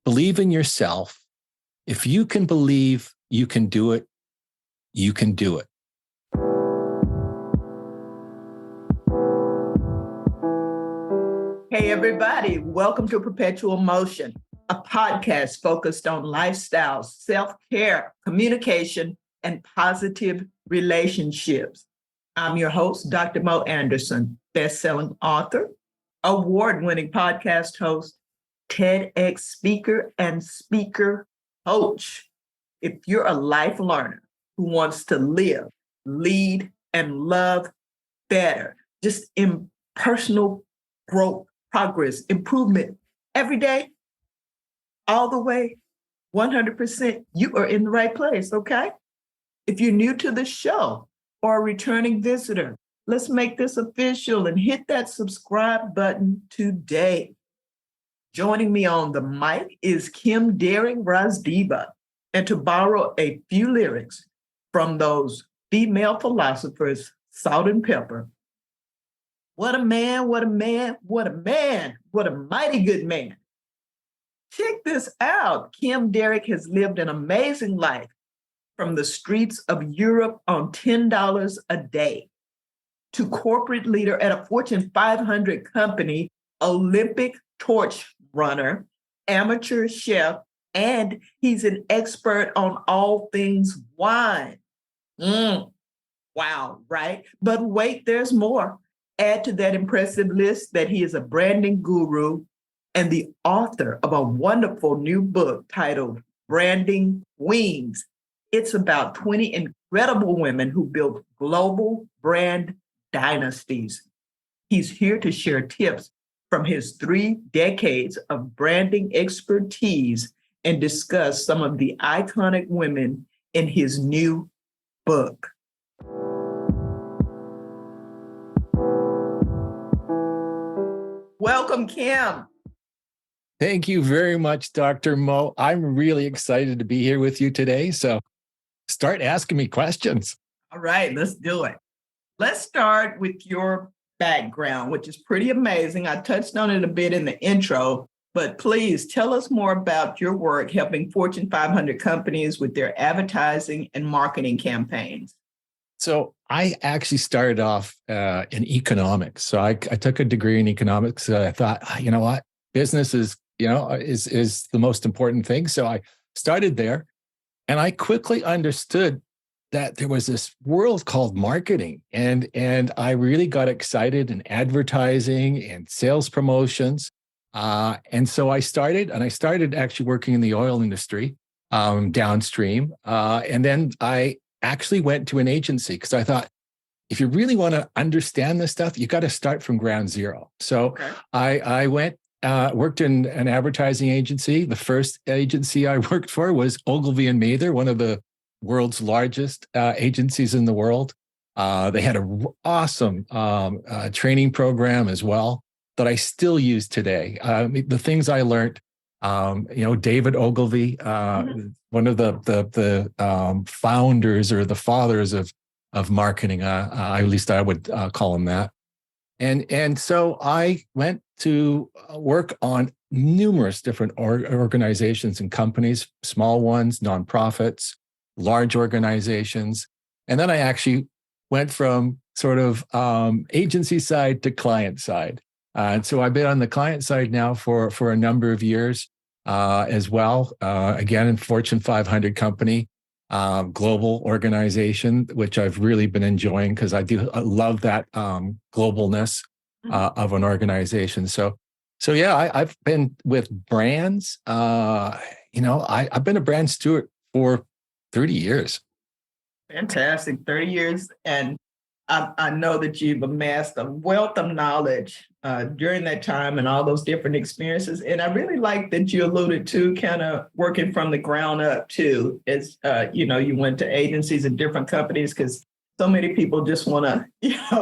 believe in yourself. If you can believe you can do it, you can do it. Hey, everybody. Welcome to Perpetual Motion, a podcast focused on lifestyle, self-care, communication, and positive relationships. I'm your host, Dr. Mo Anderson, best-selling author, award-winning podcast host, TEDx speaker, and speaker coach. If you're a life learner who wants to live, lead, and love better, just in personal growth, progress, improvement every day, all the way, 100%, you are in the right place, okay? If you're new to the show or a returning visitor, let's make this official and hit that subscribe button today. Joining me on the mic is Kim Daring-Razdiba. And to borrow a few lyrics from those female philosophers, Salt and Pepper, what a man, what a man, what a man, what a mighty good man. Check this out. Kim Derrick has lived an amazing life from the streets of Europe on $10 a day to corporate leader at a Fortune 500 company, Olympic torch runner, amateur chef, and he's an expert on all things wine. Wow, right? But wait, there's more. Add to that impressive list that he is a branding guru and the author of a wonderful new book titled Branding Wings. It's about 20 incredible women who built global brand dynasties. He's here to share tips from his 3 decades of branding expertise and discuss some of the iconic women in his new book. Welcome, Kim. Thank you very much, Dr. Mo. I'm really excited to be here with you today. So start asking me questions. All right, let's do it. Let's start with your background, which is pretty amazing. I touched on it a bit in the intro, but please tell us more about your work helping Fortune 500 companies with their advertising and marketing campaigns. So I actually started off in economics. So I took a degree in economics. I thought, you know what, business is the most important thing. So I started there, and I quickly understood that there was this world called marketing, and I really got excited in advertising and sales promotions. And so I started actually working in the oil industry downstream, and then I actually went to an agency because I thought, if you really want to understand this stuff, you got to start from ground zero. So okay. I went, worked in an advertising agency. The first agency I worked for was Ogilvy and Mather, one of the world's largest agencies in the world. They had an awesome training program as well that I still use today. The things I learned, David Ogilvy, one of the founders or the fathers of marketing. At least I would call him that. And so I went to work on numerous different organizations and companies, small ones, nonprofits, large organizations. And then I actually went from sort of agency side to client side. And so I've been on the client side now for a number of years as well. Again, in Fortune 500 company, global organization, which I've really been enjoying because I love that globalness of an organization. So yeah, I've been with brands. I've been a brand steward for 30 years. Fantastic, 30 years. And I know that you've amassed a wealth of knowledge during that time and all those different experiences. And I really like that you alluded to kind of working from the ground up too. As you went to agencies and different companies because so many people just want to,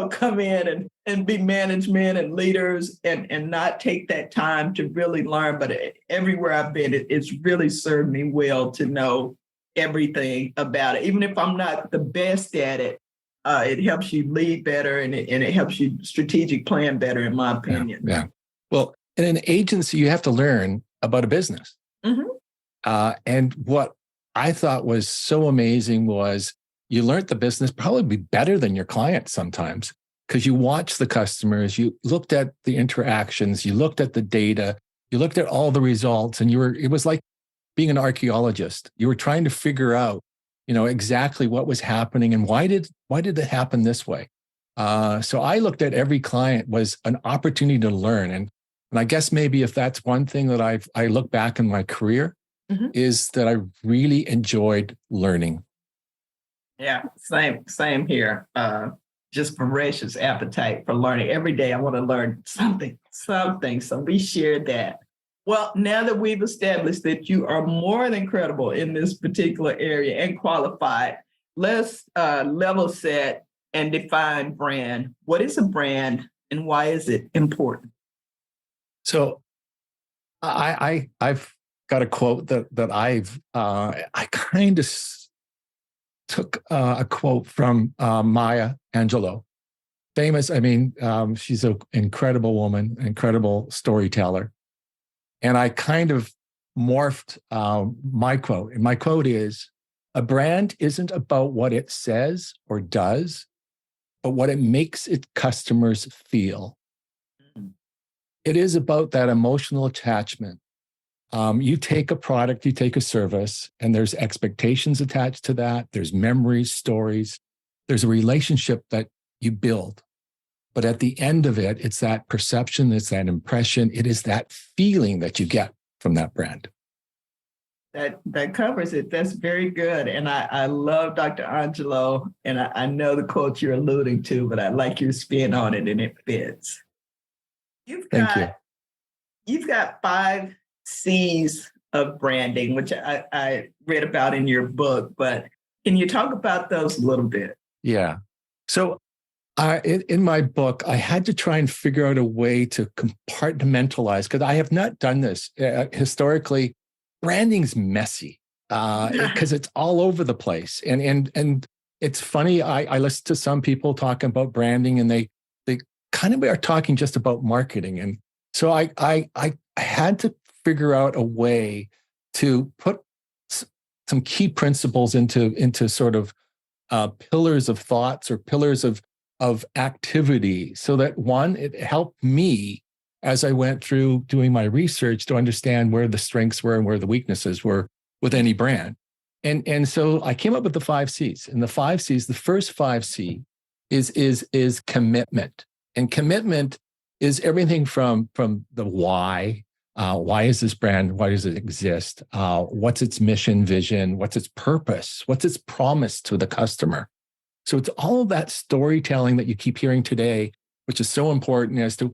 come in and be management and leaders and not take that time to really learn. But everywhere I've been, it's really served me well to know everything about it. Even if I'm not the best at it, it helps you lead better and it helps you strategic plan better, in my opinion. Yeah. Well, in an agency, you have to learn about a business. Mhm. And what I thought was so amazing was you learned the business probably better than your clients sometimes because you watched the customers, you looked at the interactions, you looked at the data, you looked at all the results, and it was like being an archaeologist. You were trying to figure out, exactly what was happening and why did it happen this way. So I looked at every client was an opportunity to learn, and I guess maybe if that's one thing that I look back in my career Mhm. is that I really enjoyed learning. Yeah, same here. Just voracious appetite for learning. Every day I want to learn something. So we share that. Well, now that we've established that you are more than credible in this particular area and qualified, let's level set and define brand. What is a brand and why is it important? So I've got a quote that I kind of took a quote from Maya Angelou, famous. I mean, she's an incredible woman, incredible storyteller, and I kind of morphed my quote. And my quote is, "A brand isn't about what it says or does, but what it makes its customers feel. It is about that emotional attachment. You take a product, you take a service, and there's expectations attached to that. There's memories, stories. There's a relationship that you build. But at the end of it, it's that perception, it's that impression, it is that feeling that you get from that brand." That covers it. That's very good. And I love Dr. Angelo, and I know the quote you're alluding to, but I like your spin on it and it fits. You've Thank you. got you've got 5 C's of branding, which I read about in your book, but can you talk about those a little bit? Yeah. So in my book, I had to try and figure out a way to compartmentalize because I have not done this historically. Branding's messy because it's all over the place, and it's funny. I listen to some people talking about branding, and they kind of are talking just about marketing, and so I had to figure out a way to put some key principles into sort of pillars of thoughts or pillars of activity so that one, it helped me as I went through doing my research to understand where the strengths were and where the weaknesses were with any brand. And so I came up with the 5 C's. And the 5 C's, the first 5 C is commitment. And commitment is everything from the why. Why is this brand? Why does it exist? What's its mission, vision? What's its purpose? What's its promise to the customer? So it's all of that storytelling that you keep hearing today, which is so important as to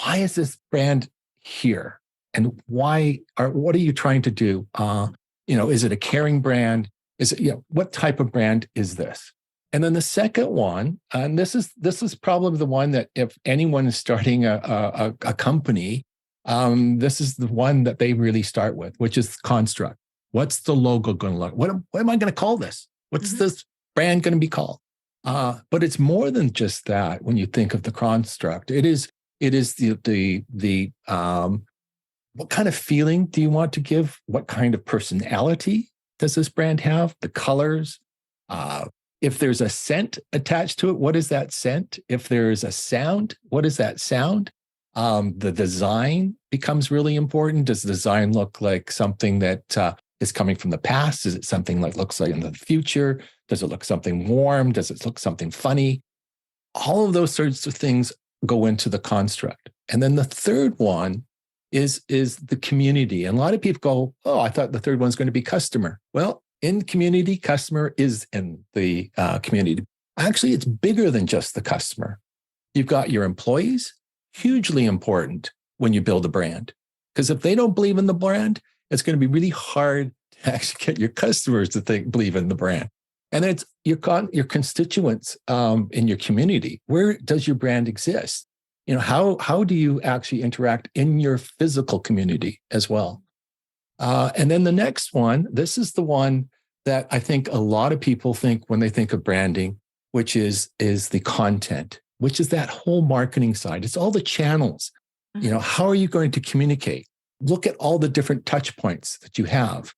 why is this brand here? And what are you trying to do? Is it a caring brand? Is it, what type of brand is this? And then the second one, and this is probably the one that if anyone is starting a company, this is the one that they really start with, which is construct. What's the logo going to look? What am I going to call this? What's this brand going to be called? But it's more than just that. When you think of the construct, it is the what kind of feeling do you want to give? What kind of personality does this brand have? The colors. If there's a scent attached to it, what is that scent? If there's a sound, what is that sound? The design becomes really important. Does the design look like something that is coming from the past? Is it something that looks like in the future? Does it look something warm? Does it look something funny? All of those sorts of things go into the construct. And then the third one is the community. And a lot of people go, oh, I thought the third one's going to be customer. Well, in community, customer is in the community. Actually, it's bigger than just the customer. You've got your employees, hugely important when you build a brand. Because if they don't believe in the brand, it's going to be really hard to actually get your customers to believe in the brand. And then it's your constituents in your community. Where does your brand exist? How do you actually interact in your physical community as well? And then the next one, this is the one that I think a lot of people think when they think of branding, which is the content, which is that whole marketing side. It's all the channels. How are you going to communicate? look at all the different touch points that you have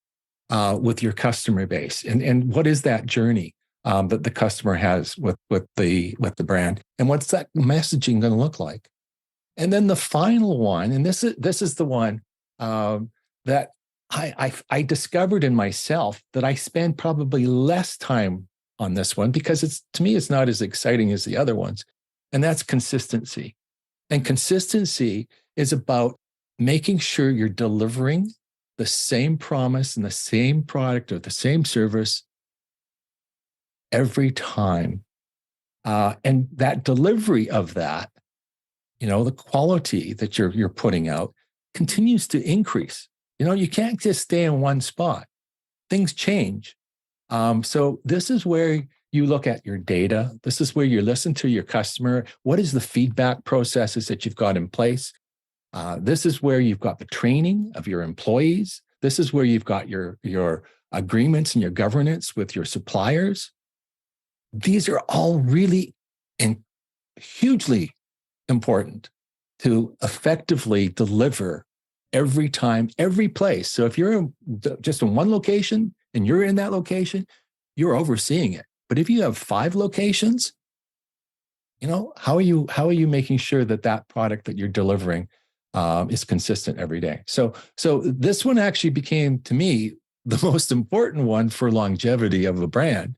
with your customer base, and what is that journey that the customer has with the brand, and what's that messaging going to look like? And then the final one, and this is the one that I discovered in myself, that I spend probably less time on this one because to me it's not as exciting as the other ones, and that's consistency. And consistency is about making sure you're delivering the same promise and the same product or the same service every time. And that delivery of that, the quality that you're putting out continues to increase. You can't just stay in one spot. Things change. So this is where you look at your data. This is where you listen to your customer. What is the feedback processes that you've got in place? This is where you've got the training of your employees. This is where you've got your agreements and your governance with your suppliers. These are all really and hugely important to effectively deliver every time, every place. So if you're just in one location and you're in that location, you're overseeing it. But if you have 5 locations, how are you making sure that product that you're delivering is consistent every day? So this one actually became, to me, the most important one for longevity of a brand.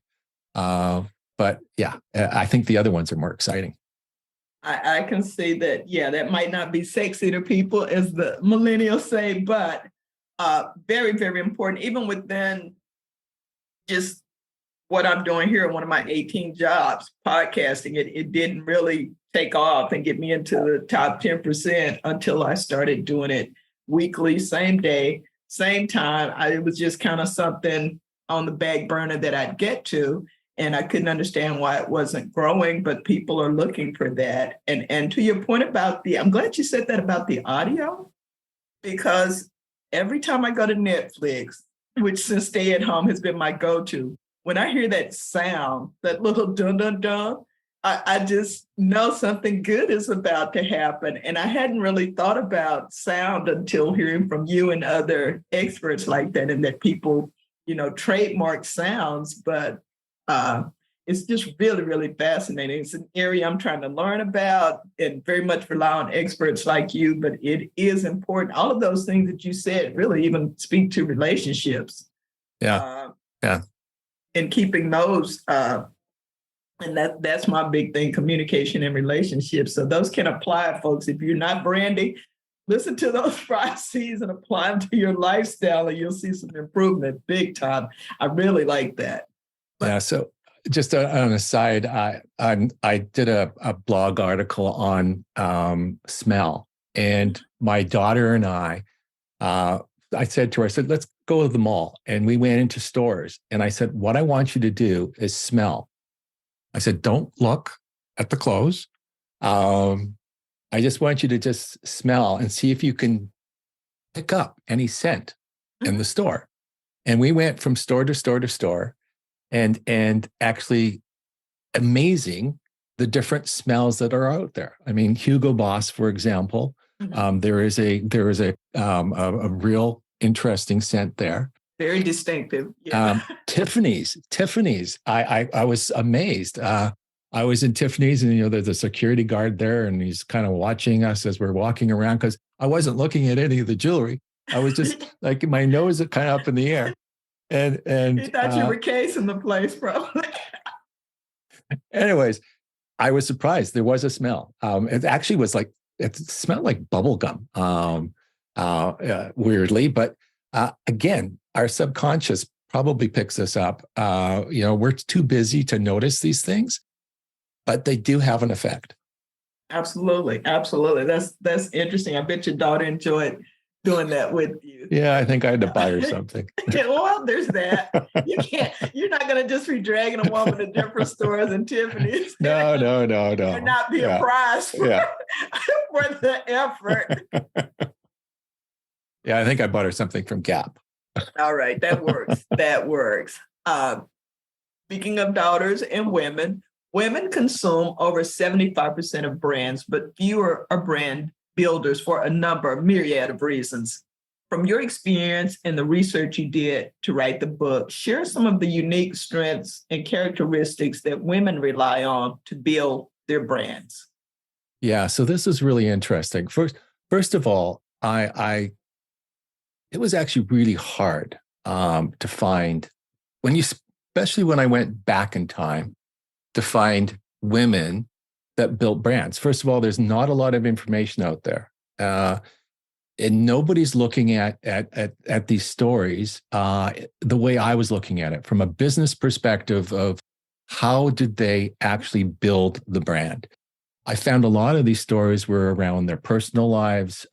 But yeah, I think the other ones are more exciting. I can see that, that might not be sexy to people, as the millennials say, but very, very important, even within just what I'm doing here, one of my 18 jobs, podcasting. It didn't really take off and get me into the top 10% until I started doing it weekly, same day, same time. It was just kind of something on the back burner that I'd get to. And I couldn't understand why it wasn't growing, but people are looking for that. And to your point about I'm glad you said that about the audio, because every time I go to Netflix, which since stay at home has been my go-to, when I hear that sound, that little dun dun dun, I just know something good is about to happen. And I hadn't really thought about sound until hearing from you and other experts like that, and that people, trademark sounds, but it's just really, really fascinating. It's an area I'm trying to learn about and very much rely on experts like you, but it is important. All of those things that you said really even speak to relationships. Yeah. And keeping those, and that's my big thing, communication and relationships. So those can apply, folks. If you're not branding, listen to those 5 C's and apply them to your lifestyle, and you'll see some improvement big time. I really like that. Yeah. So just on a side, I did a blog article on smell, and my daughter and I said to her, let's go to the mall. And we went into stores, and I said, what I want you to do is smell. I said, don't look at the clothes. I just want you to just smell and see if you can pick up any scent in the store. And we went from store to store to store, and actually amazing the different smells that are out there. I mean, Hugo Boss, for example, there is a real interesting scent there. Very distinctive. Yeah. Tiffany's. I was amazed. I was in Tiffany's, and there's a security guard there, and he's kind of watching us as we're walking around, because I wasn't looking at any of the jewelry. I was just like, my nose is kind of up in the air. And you thought you were casing the place, probably. Anyways, I was surprised. There was a smell. It actually was like, it smelled like bubble gum, weirdly. But again, our subconscious probably picks this up. We're too busy to notice these things, but they do have an effect. Absolutely. That's interesting. I bet your daughter enjoyed doing that with you. Yeah, I think I had to buy her something. Well, there's that. You're not going to just be dragging a woman to different stores and Tiffany's. No. And not be a prize for the effort. Yeah, I think I bought her something from Gap. All right, that works. Speaking of daughters and women consume over 75% of brands, but fewer are brand builders for a myriad of reasons. from your experience and the research you did to write the book, share some of the unique strengths and characteristics that women rely on to build their brands. Yeah, so this is really interesting. First of all, it was actually really hard to find especially when I went back in time to find women that built brands. First of all, there's not a lot of information out there, and nobody's looking at these stories the way I was looking at it from a business perspective of how did they actually build the brand. I found a lot of these stories were around their personal lives.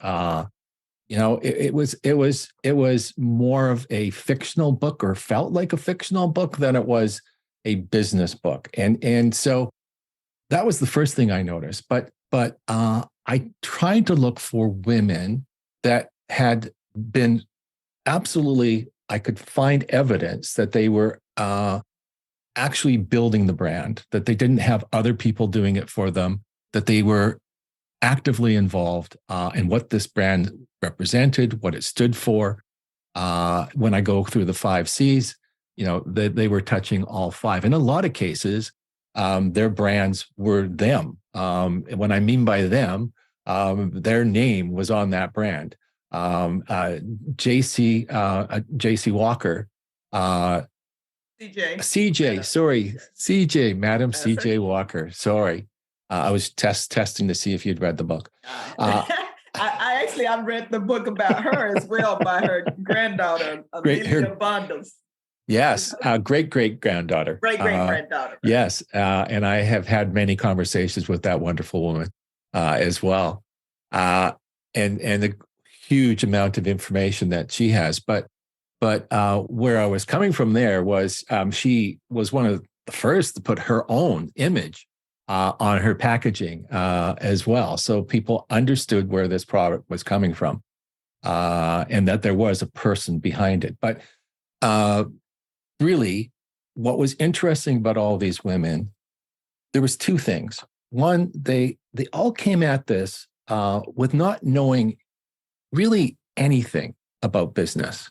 It was more of a fictional book, or felt like a fictional book, than it was a business book. And so that was the first thing I noticed. But I tried to look for women that had been I could find evidence that they were actually building the brand, that they didn't have other people doing it for them, that they were actively involved in what this brand represented, what it stood for. When I go through the 5 C's, they were touching all 5. In a lot of cases, their brands were them. And when I mean by them, their name was on that brand. JC Walker. CJ, Madam CJ Walker. Sorry. I was testing to see if you'd read the book. I've read the book about her as well by her granddaughter, Amelia Bondos. Yes, great-great-granddaughter. Great-great-granddaughter. Yes, and I have had many conversations with that wonderful woman as well, and the huge amount of information that she has. But where I was coming from there was she was one of the first to put her own image on her packaging as well. So people understood where this product was coming from and that there was a person behind it. But really, what was interesting about all these women, there was 2 things. One, they all came at this with not knowing really anything about business.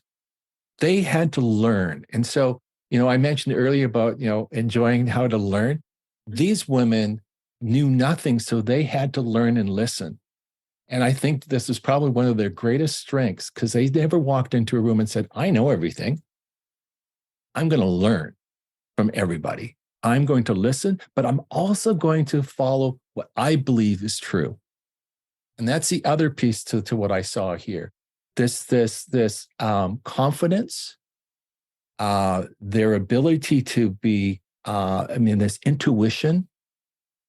They had to learn. And so, I mentioned earlier about, enjoying how to learn. These women knew nothing, so they had to learn and listen. And I think this is probably one of their greatest strengths, because they never walked into a room and said, I know everything. I'm going to learn from everybody. I'm going to listen, but I'm also going to follow what I believe is true. And that's the other piece to what I saw here. This confidence, their ability to be, this intuition,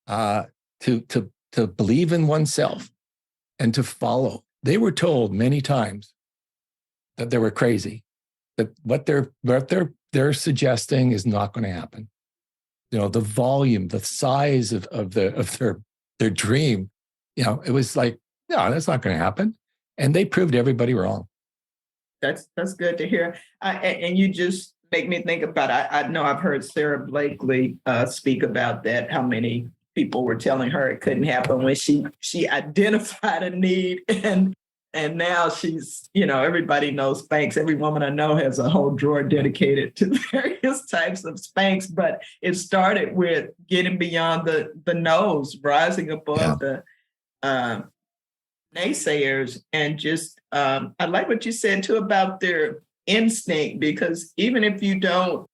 to believe in oneself and to follow. They were told many times that they were crazy, that what they're suggesting is not going to happen. The volume, the size of their dream, it was like, no, that's not going to happen. And they proved everybody wrong. That's good to hear. And you just make me think about, I know I've heard Sarah Blakely speak about that, how many people were telling her it couldn't happen when she identified a need, and now she's, everybody knows Spanx. Every woman I know has a whole drawer dedicated to various types of Spanx, but it started with getting beyond the nose, rising above the naysayers, and just I like what you said too about their instinct, because even if you don't,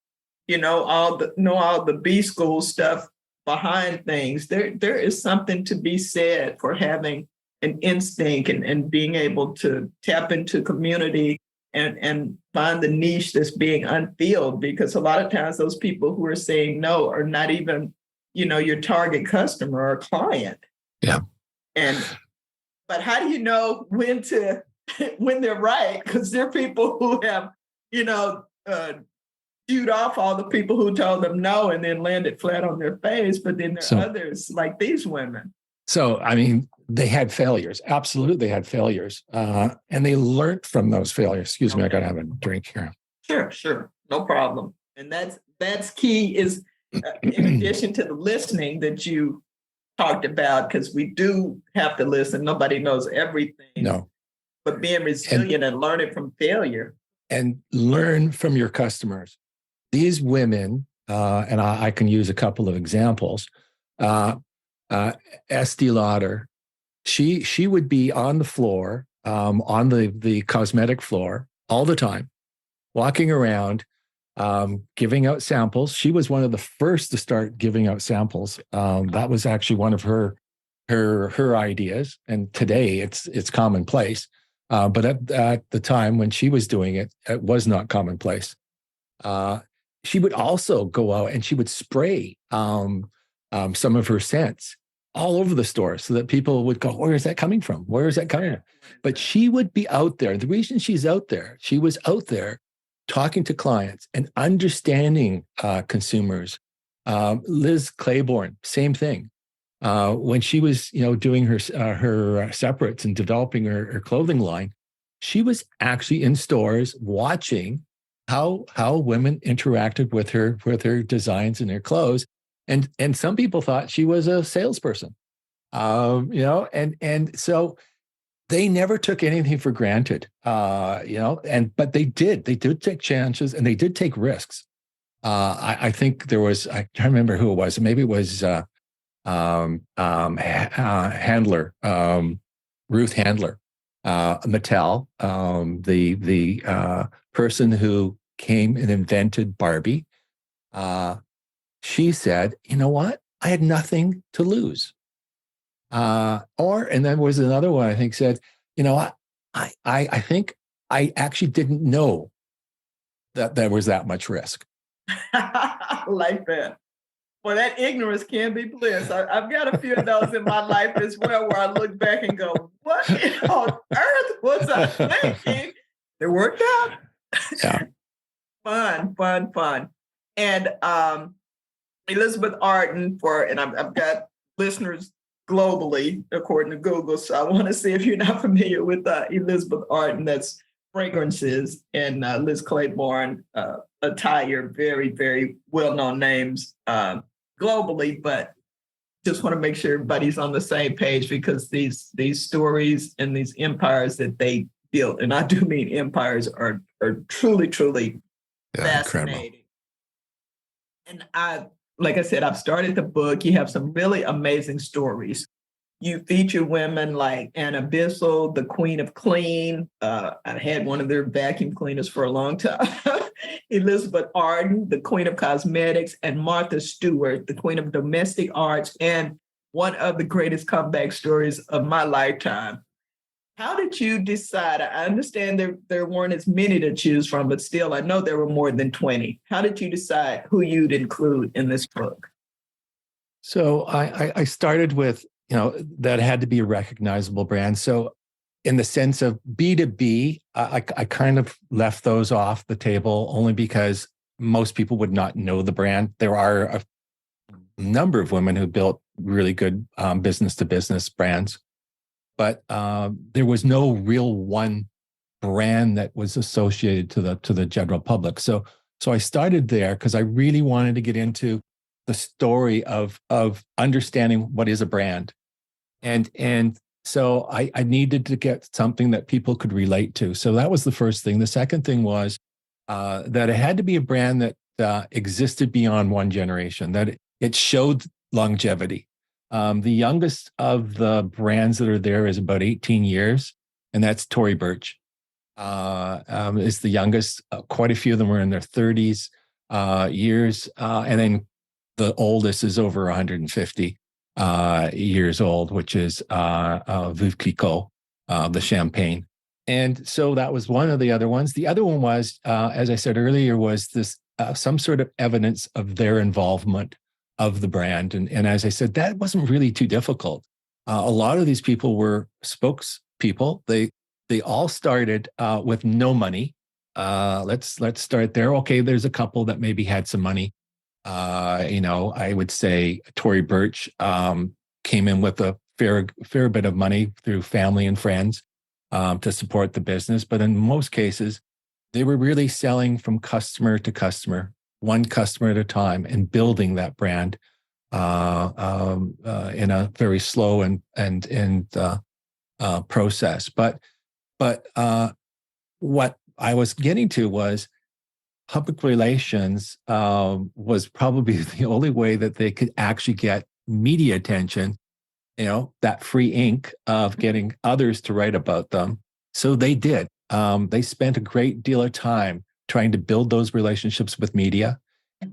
know all the B school stuff behind things, there is something to be said for having an instinct and being able to tap into community and find the niche that's being unfilled, because a lot of times those people who are saying no are not even, your target customer or client. Yeah. But how do you know when they're right? Because there are people who have, chewed off all the people who told them no and then landed flat on their face. But then there are others like these women. So, they had failures. Absolutely, they had failures. And they learned from those failures. Excuse me, I got to have a drink here. Sure. No problem. And that's key, is in addition to the listening that you talked about, because we do have to listen. Nobody knows everything. No. but being resilient and learning from failure. And learn from your customers. These women, and I can use a couple of examples. Estee Lauder, she would be on the floor, on the cosmetic floor all the time, walking around, giving out samples. She was one of the first to start giving out samples. That was actually one of her ideas, and today it's commonplace. But at the time when she was doing it, it was not commonplace. She would also go out and she would spray some of her scents all over the store so that people would go, where is that coming from? Where is that coming from? But she would be out there. The reason she's out there, she was out there talking to clients and understanding consumers. Liz Claiborne, same thing. When she was, doing her separates and developing her clothing line, she was actually in stores watching how women interacted with her designs and her clothes, and some people thought she was a salesperson, and so they never took anything for granted, but they did take chances and they did take risks. I think there was, I can't remember who it was, maybe it was Handler, Ruth Handler, Mattel, the person who came and invented Barbie. She said, you know what? I had nothing to lose. And then was another one, I think, said, you know what? I think I actually didn't know that there was that much risk. Like that. Well, that ignorance can be bliss. I've got a few of those in my life as well, where I look back and go, what on earth was I thinking? It worked out. Yeah. Fun. And Elizabeth Arden, and I've got listeners globally, according to Google, so I want to see if you're not familiar with Elizabeth Arden. That's fragrances, and Liz Claiborne, attire, very, very well-known names globally, but just want to make sure everybody's on the same page, because these stories and these empires that they built, and I do mean empires, are truly, truly fascinating. Incredible. And like I said, I've started the book. You have some really amazing stories. You feature women like Anna Bissell, the Queen of Clean. I had one of their vacuum cleaners for a long time. Elizabeth Arden, the Queen of Cosmetics, and Martha Stewart, the Queen of Domestic Arts, and one of the greatest comeback stories of my lifetime. How did you decide? I understand there weren't as many to choose from, but still, I know there were more than 20. How did you decide who you'd include in this book? So I started with, that had to be a recognizable brand. So in the sense of B2B, I kind of left those off the table only because most people would not know the brand. There are a number of women who built really good business-to-business brands, but there was no real one brand that was associated to the general public. So I started there because I really wanted to get into the story of understanding what is a brand. And so I needed to get something that people could relate to. So that was the first thing. The second thing was that it had to be a brand that existed beyond one generation, that it showed longevity. The youngest of the brands that are there is about 18 years, and that's Tory Burch. Is the youngest. Quite a few of them are in their 30s years. And then the oldest is over 150 years old, which is Veuve Clicquot, the champagne. And so that was one of the other ones. The other one was, as I said earlier, was this some sort of evidence of their involvement of the brand. And as I said, that wasn't really too difficult. A lot of these people were spokespeople. They all started with no money. Let's start there. Okay, there's a couple that maybe had some money. I would say Tory Burch came in with a fair bit of money through family and friends to support the business. But in most cases, they were really selling from customer to customer, one customer at a time, and building that brand in a very slow and process. But But what I was getting to was public relations was probably the only way that they could actually get media attention, that free ink of getting others to write about them. So they did. They spent a great deal of time trying to build those relationships with media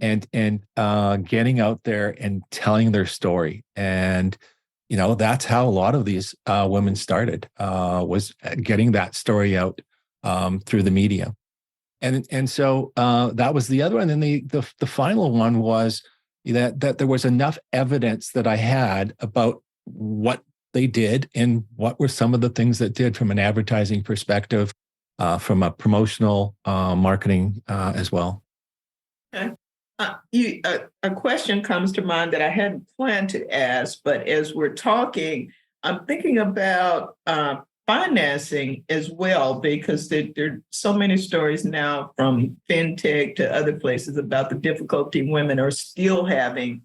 and getting out there and telling their story. And that's how a lot of these women started, was getting that story out through the media. And so that was the other one. And then the final one was that there was enough evidence that I had about what they did and what were some of the things that did from an advertising perspective, from a promotional marketing as well. Okay. A question comes to mind that I hadn't planned to ask, but as we're talking, I'm thinking about financing as well, because there are so many stories now from fintech to other places about the difficulty women are still having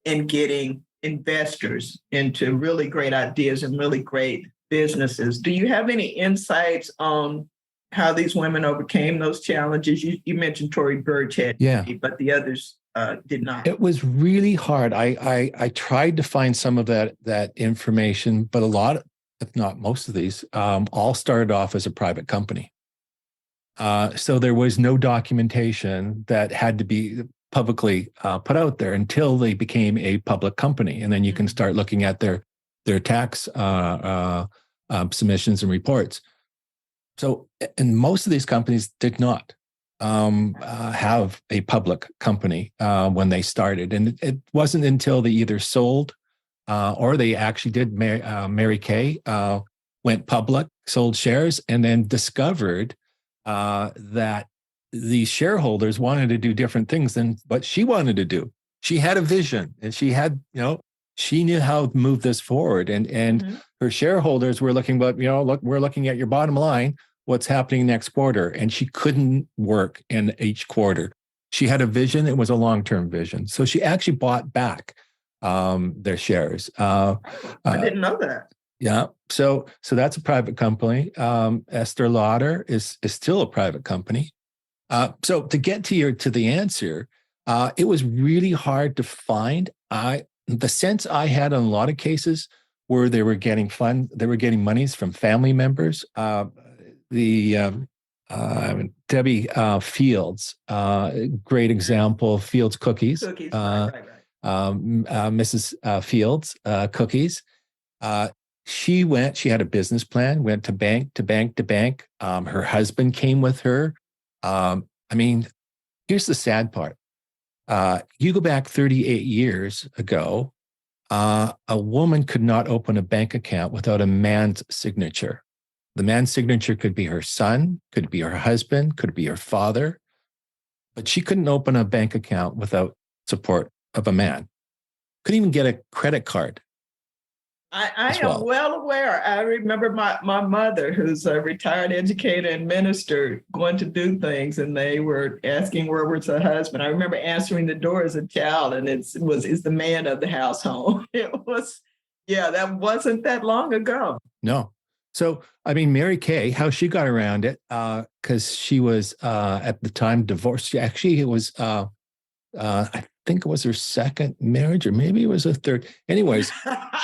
in getting investors into really great ideas and really great businesses. Do you have any insights on how these women overcame those challenges? You mentioned Tory Burch had, but the others did not. It was really hard. I tried to find some of that information, but a lot, if not most of these, all started off as a private company. So there was no documentation that had to be publicly put out there until they became a public company. And then you can start looking at their tax submissions and reports. So, and most of these companies did not have a public company when they started. And it wasn't until they either sold or they actually did. Mary Kay went public, sold shares, and then discovered that the shareholders wanted to do different things than what she wanted to do. She had a vision, and she had, she knew how to move this forward. And her shareholders were looking, but look, we're looking at your bottom line, what's happening next quarter. And she couldn't work in each quarter. She had a vision. It was a long-term vision. So she actually bought back their shares. I didn't know that. Yeah. So that's a private company. Esther Lauder is still a private company. So to get to the answer, it was really hard to find. The sense I had in a lot of cases where they were getting monies from family members. Debbie Fields, great example, Fields Cookies. Right. Mrs. Fields Cookies. She had a business plan, went to bank to bank to bank. Her husband came with her. Here's the sad part. You go back 38 years ago, a woman could not open a bank account without a man's signature. The man's signature could be her son, could be her husband, could be her father, but she couldn't open a bank account without support of a man. Couldn't even get a credit card. I am well aware. I remember my mother, who's a retired educator and minister, going to do things, and they were asking where was her husband. I remember answering the door as a child, and is the man of the household. That wasn't that long ago. No. So, Mary Kay, how she got around it, because she was at the time divorced. Actually, it was, I think it was her second marriage, or maybe it was a third. Anyways,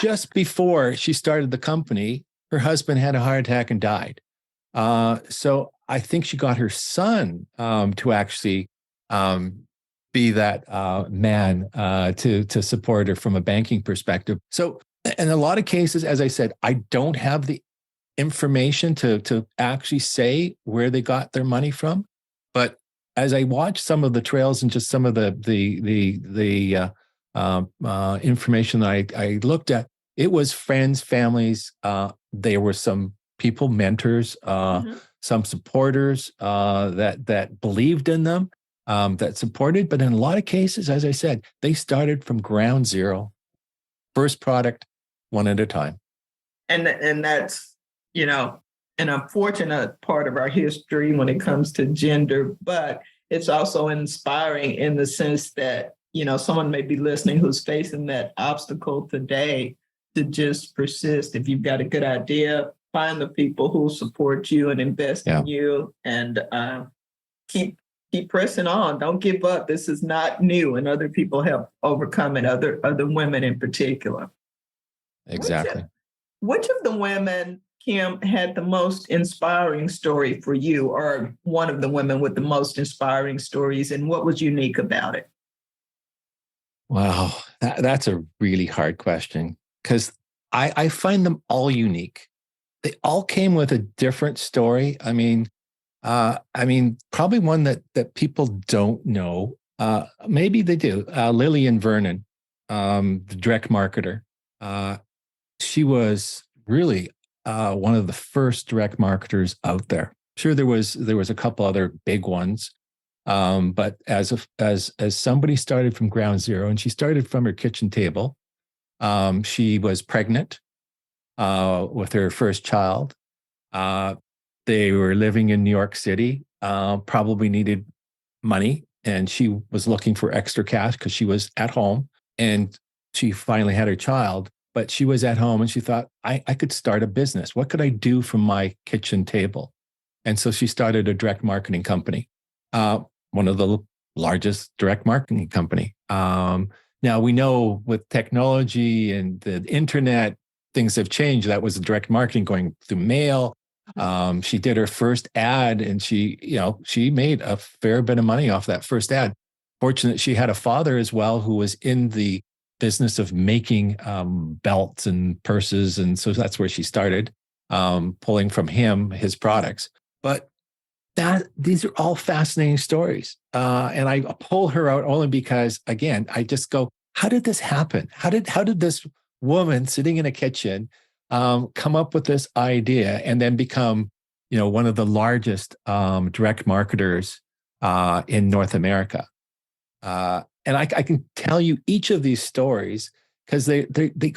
just before she started the company, her husband had a heart attack and died. So I think she got her son to actually be that man to support her from a banking perspective. So in a lot of cases, as I said, I don't have the information to actually say where they got their money from. But as I watched some of the trails and just some of the information that I looked at, it was friends, families. There were some people, mentors, some supporters that believed in them, that supported. But in a lot of cases, as I said, they started from ground zero, first product, one at a time. And that's, an unfortunate part of our history when it comes to gender, but it's also inspiring in the sense that, someone may be listening who's facing that obstacle today to just persist. If you've got a good idea, find the people who support you and invest Yeah. in you, and keep pressing on. Don't give up. This is not new, and other people have overcome it. Other women in particular. Exactly. Which of the women, Kim, had the most inspiring story for you, or one of the women with the most inspiring stories, and what was unique about it? Wow, that's a really hard question because I find them all unique. They all came with a different story. Probably one that people don't know. Maybe they do. Lillian Vernon, the direct marketer. She was really one of the first direct marketers out there. Sure, there was a couple other big ones, but as somebody started from ground zero, and she started from her kitchen table. She was pregnant with her first child. Uh, they were living in New York City, probably needed money, and she was looking for extra cash because she was at home and she finally had her child. But she was at home and she thought, I could start a business. What could I do from my kitchen table? And so she started a direct marketing company, one of the largest direct marketing company. Now we know with technology and the internet, things have changed. That was direct marketing going through mail. She did her first ad and she made a fair bit of money off that first ad. Fortunate she had a father as well who was in the business of making belts and purses. And so that's where she started, pulling from him, his products. But these are all fascinating stories. And I pull her out only because, again, I just go, how did this happen? How did this woman sitting in a kitchen come up with this idea and then become, one of the largest direct marketers in North America? And I can tell you each of these stories because they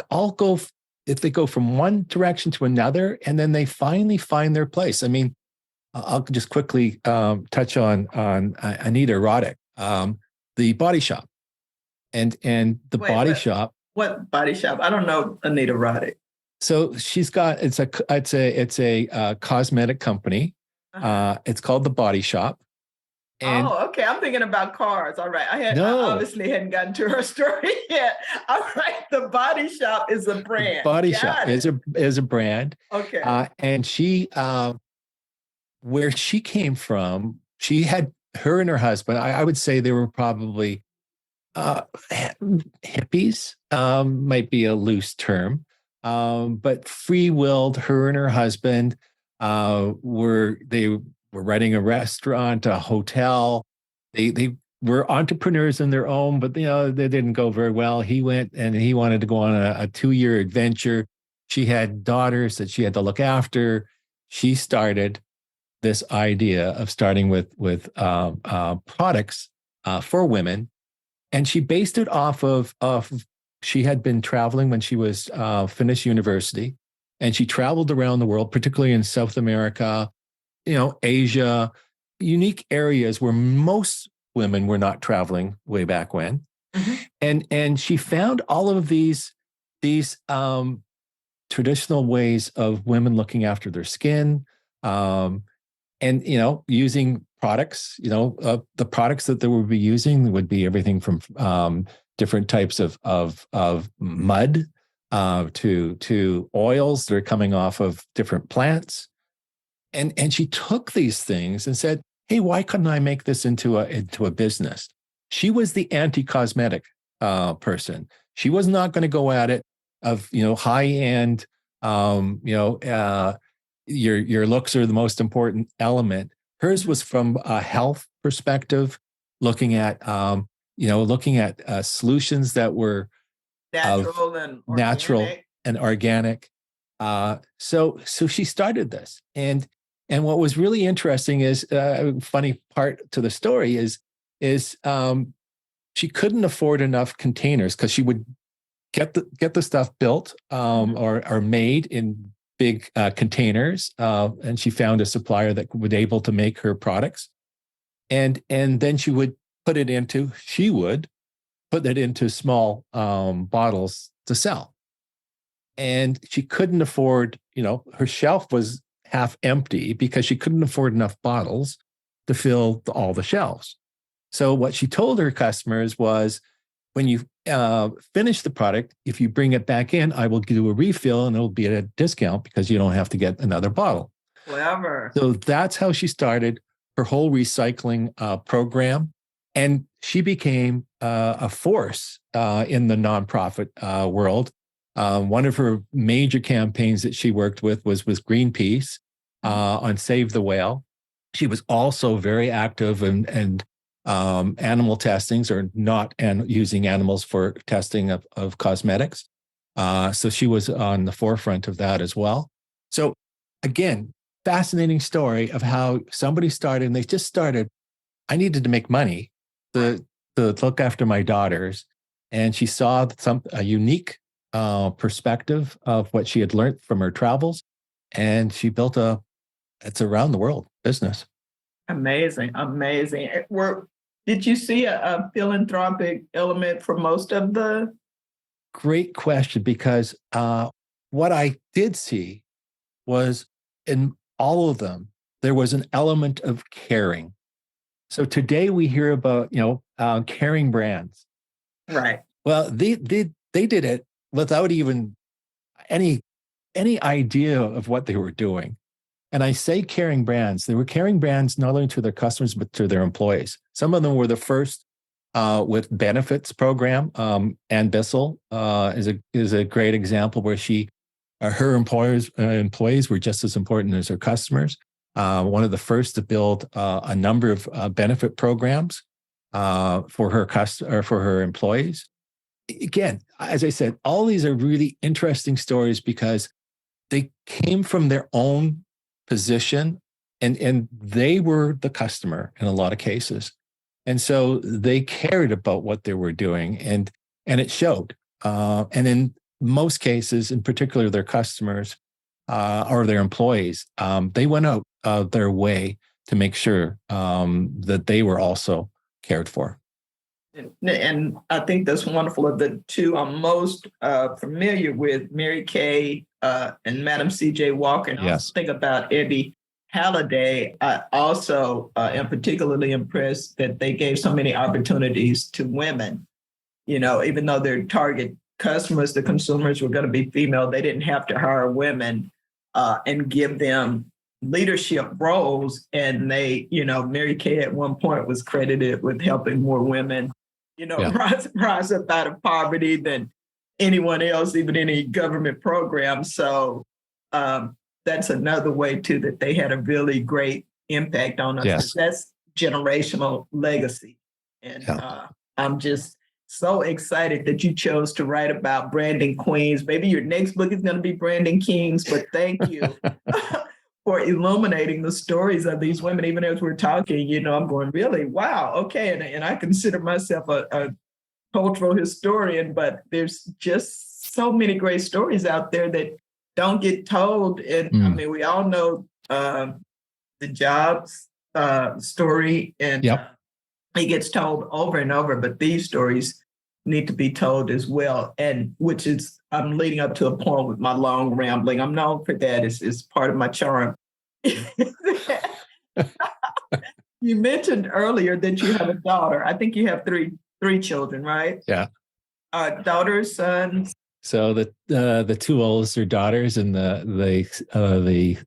all go, if they go from one direction to another, and then they finally find their place. I mean, I'll just quickly touch on Anita Roddick, the Body Shop, and the Body Shop. What Body Shop? I don't know Anita Roddick. So she's got it's a cosmetic company. It's called the Body Shop. And okay. I'm thinking about cars. All right. I obviously hadn't gotten to her story yet. All right. The Body Shop is a brand. The Body Shop is a brand. Okay. And she, where she came from, she had her and her husband. I would say they were probably hippies. Might be a loose term, but free-willed. Her and her husband were running a restaurant, a hotel. They were entrepreneurs in their own, but they didn't go very well. He went and he wanted to go on a 2-year adventure. She had daughters that she had to look after. She started this idea of starting with products for women, and she based it off of she had been traveling when she was finished university, and she traveled around the world, particularly in South America, Asia, unique areas where most women were not traveling way back when. Mm-hmm. And she found all of these traditional ways of women looking after their skin, and using products. The products that they would be using would be everything from different types of mud to oils that are coming off of different plants. And she took these things and said, hey, why couldn't I make this into a business? She was the anti-cosmetic person. She was not going to go at it of, high-end, your looks are the most important element. Hers was from a health perspective, looking at solutions that were natural and organic. So she started this, and what was really interesting is funny part to the story is she couldn't afford enough containers because she would get the stuff built or made in big containers, and she found a supplier that was able to make her products, and then she would put it into small bottles to sell. and she couldn't afford, her shelf was half empty because she couldn't afford enough bottles to fill all the shelves. So what she told her customers was, when you finish the product, if you bring it back in, I will do a refill and it'll be at a discount because you don't have to get another bottle. Clever. So that's how she started her whole recycling program. And she became a force in the nonprofit world. One of her major campaigns that she worked with was with Greenpeace on Save the Whale. She was also very active and animal testings, or not using animals for testing of cosmetics. So she was on the forefront of that as well. So again, fascinating story of how somebody started, and they just started, I needed to make money to look after my daughters. And she saw a unique perspective of what she had learned from her travels. And she built it's around the world business. Amazing. Did you see a philanthropic element for most of the? Great question, because what I did see was in all of them, there was an element of caring. So today we hear about, caring brands. Right. Well, they did it without even any idea of what they were doing. And I say caring brands. They were caring brands not only to their customers, but to their employees. Some of them were the first with benefits program. Ann Bissell is a great example where her employees were just as important as her customers. One of the first to build a number of benefit programs for her employees. Again, as I said, all these are really interesting stories because they came from their own position, and they were the customer in a lot of cases. And so they cared about what they were doing, and it showed. And in most cases, in particular their customers or their employees, they went out their way to make sure that they were also cared for. And I think that's wonderful. Of the two I'm most familiar with, Mary Kay and Madam C.J. Walker. And I Yes. think about Ebbie Halliday. I also am particularly impressed that they gave so many opportunities to women. Even though their target customers, the consumers, were going to be female, they didn't have to hire women and give them leadership roles. And they, Mary Kay at one point was credited with helping more women rise up out of poverty than anyone else, even any government program. So that's another way too that they had a really great impact on us. Yes. That's generational legacy. And I'm just so excited that you chose to write about branding queens. Maybe your next book is going to be Branding Kings, but thank you for illuminating the stories of these women. Even as we're talking, I'm going, really? Wow. Okay. And I consider myself a cultural historian, but there's just so many great stories out there that don't get told. And I mean, we all know the Jobs story, and it gets told over and over, but these stories need to be told as well. And which is, I'm leading up to a point with my long rambling. I'm known for that. It's part of my charm. You mentioned earlier that you have a daughter. I think you have three children, right? Yeah. Daughters, sons. So the two oldest are daughters, and the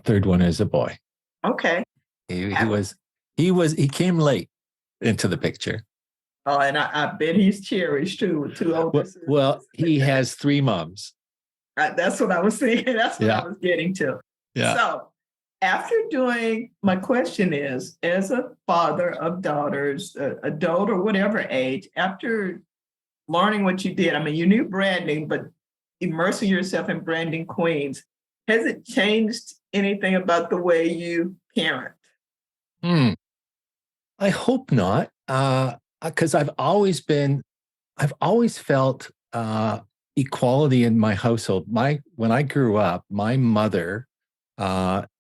third one is a boy. Okay. He came late into the picture. Oh, and I bet he's cherished too with two older sisters. Well, he has three moms. That's what I was thinking. That's what I was getting to. Yeah. So after my question is, as a father of daughters, adult or whatever age, after learning what you did, I mean, you knew branding, but immersing yourself in Branding Queens, has it changed anything about the way you parent? I hope not, because I've always felt equality in my household. When I grew up, my mother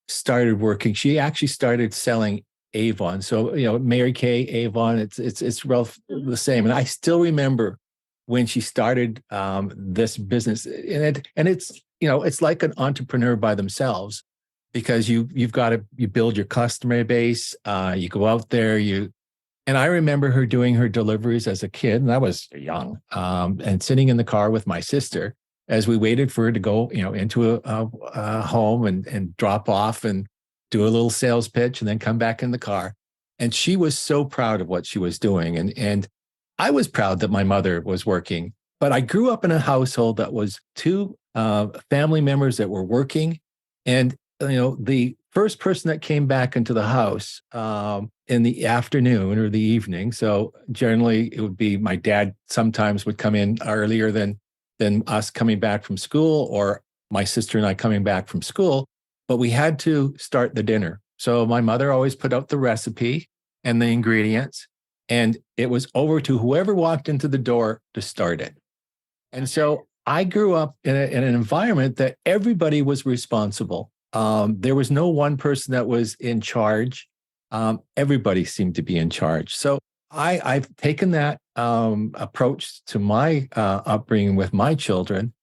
started working. She actually started selling Avon. So, Mary Kay, Avon, it's the same. And I still remember when she started this business. And it's, it's like an entrepreneur by themselves, because you've got to, you build your customer base, you go out there, and I remember her doing her deliveries as a kid, and I was young, and sitting in the car with my sister as we waited for her to go, into a home and drop off and do a little sales pitch and then come back in the car. And she was so proud of what she was doing. And I was proud that my mother was working, but I grew up in a household that was two family members that were working. And, the first person that came back into the house in the afternoon or the evening. So generally it would be my dad sometimes would come in earlier than us coming back from school, or my sister and I coming back from school, but we had to start the dinner. So my mother always put out the recipe and the ingredients, and it was over to whoever walked into the door to start it. And so I grew up in an environment that everybody was responsible. There was no one person that was in charge. Everybody seemed to be in charge. So I've taken that approach to my upbringing with my children.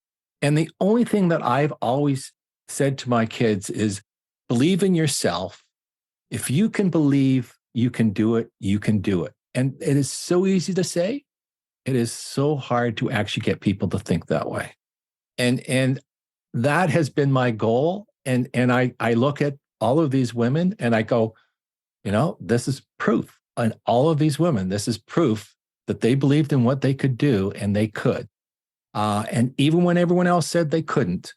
And the only thing that I've always said to my kids is believe in yourself. If you can believe you can do it, you can do it. And it is so easy to say. It is so hard to actually get people to think that way. And that has been my goal. And I look at all of these women and I go, this is proof. And all of these women, this is proof that they believed in what they could do, and they could. And even when everyone else said they couldn't,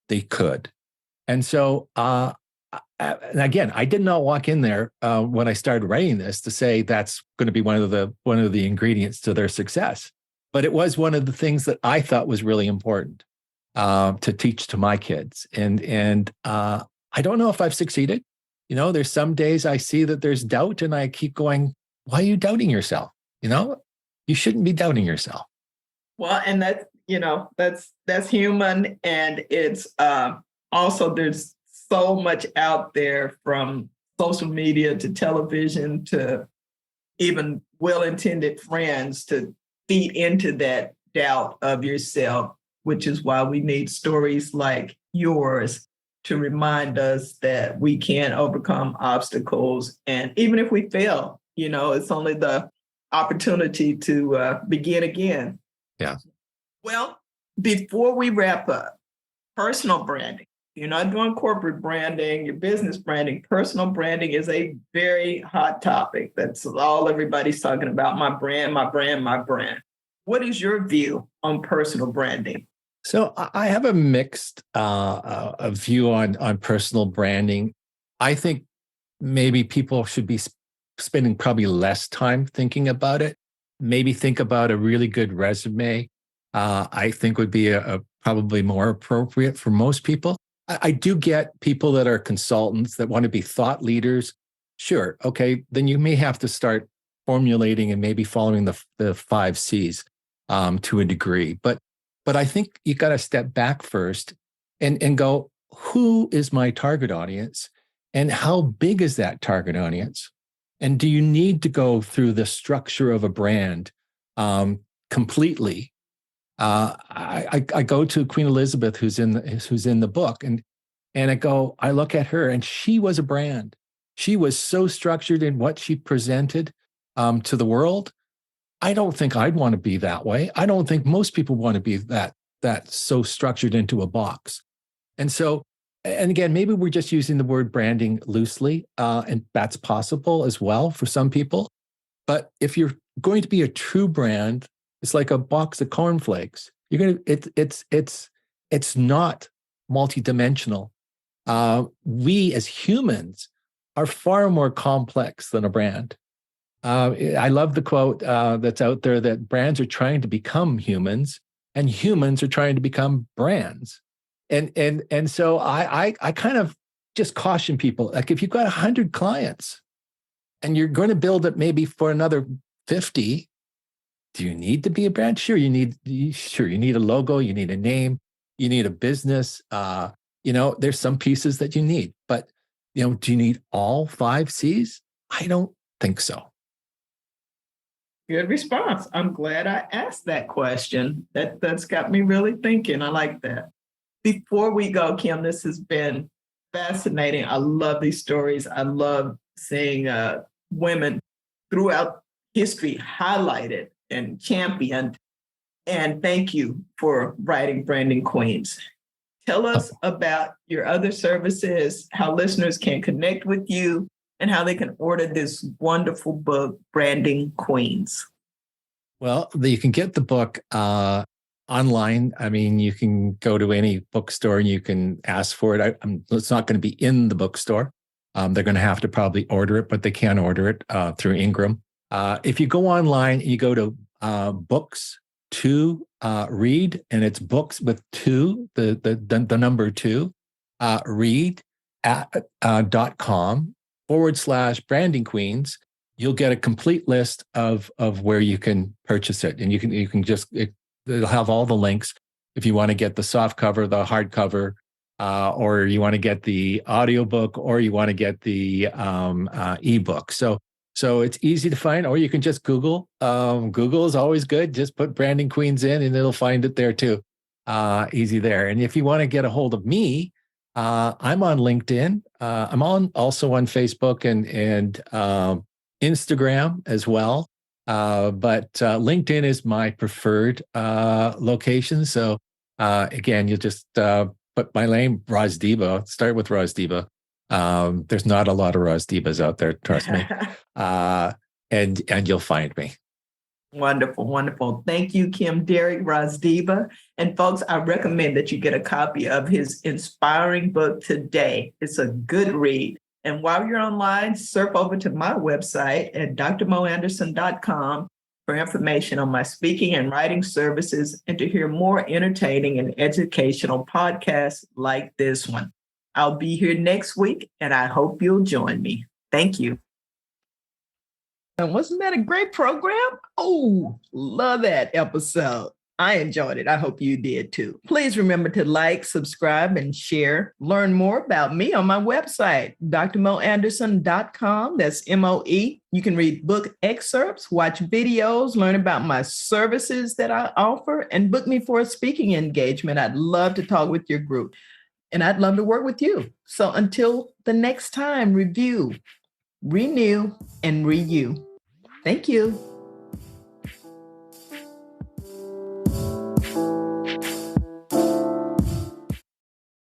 they could. And so, and again, I did not walk in there when I started writing this to say that's going to be one of the ingredients to their success. But it was one of the things that I thought was really important to teach to my kids. And I don't know if I've succeeded. There's some days I see that there's doubt, and I keep going, why are you doubting yourself? You shouldn't be doubting yourself. Well, and that's human. And it's also, there's so much out there, from social media to television to even well-intended friends, to feed into that doubt of yourself, which is why we need stories like yours to remind us that we can overcome obstacles. And even if we fail, it's only the opportunity to begin again. Yeah. Well, before we wrap up, personal branding. You're not doing corporate branding, your business branding. Personal branding is a very hot topic. That's all everybody's talking about. My brand, my brand, my brand. What is your view on personal branding? So I have a mixed view on personal branding. I think maybe people should be spending probably less time thinking about it. Maybe think about a really good resume. I think would be a probably more appropriate for most people. I do get people that are consultants that want to be thought leaders. Sure, okay, then you may have to start formulating and maybe following the 5 C's to a degree. But I think you got to step back first and go, who is my target audience, and how big is that target audience? And do you need to go through the structure of a brand completely? I go to Queen Elizabeth, who's in the book, and I look at her, and she was a brand. She was so structured in what she presented to the world. I don't think I'd want to be that way. I don't think most people want to be that so structured into a box. And so, and again, maybe we're just using the word branding loosely, and that's possible as well for some people. But if you're going to be a true brand, it's like a box of cornflakes. It's not multidimensional. We as humans are far more complex than a brand. I love the quote that's out there that brands are trying to become humans, and humans are trying to become brands. And so I kind of just caution people, like, if you've got 100 clients and you're going to build it maybe for another 50, do you need to be a brand? Sure, you need a logo, you need a name, you need a business. There's some pieces that you need, but do you need all 5 C's? I don't think so. Good response. I'm glad I asked that question. That's got me really thinking. I like that. Before we go, Kim, this has been fascinating. I love these stories. I love seeing women throughout history highlighted and championed. And thank you for writing Branding Queens. Tell us about your other services, how listeners can connect with you, and how they can order this wonderful book, Branding Queens. Well, you can get the book online. I mean, you can go to any bookstore and you can ask for it. It's not going to be in the bookstore. They're going to have to probably order it, but they can order it through Ingram. If you go online, you go to books to read, and it's books with two, the number two, read.com/branding queens. You'll get a complete list of where you can purchase it, and you can just it'll have all the links if you want to get the soft cover, the hardcover, or you want to get the audiobook, or you want to get the ebook. So it's easy to find, or you can just Google. Google is always good. Just put Branding Queens in, and it'll find it there too. Easy there. And if you want to get a hold of me, I'm on LinkedIn. I'm also on Facebook and Instagram as well. But LinkedIn is my preferred location. So again, you just put my name, Roz Diba. Start with Roz Diba. There's not a lot of Roz Dibas out there, trust me. And you'll find me. Wonderful, wonderful. Thank you, Kim Derrick, Roz Diba. And folks, I recommend that you get a copy of his inspiring book today. It's a good read. And while you're online, surf over to my website at drmoanderson.com for information on my speaking and writing services and to hear more entertaining and educational podcasts like this one. I'll be here next week, and I hope you'll join me. Thank you. And wasn't that a great program? Oh, love that episode. I enjoyed it. I hope you did too. Please remember to like, subscribe, and share. Learn more about me on my website, drmoanderson.com. That's MOE. You can read book excerpts, watch videos, learn about my services that I offer, and book me for a speaking engagement. I'd love to talk with your group, and I'd love to work with you. So until the next time, review, renew, and renew. Thank you.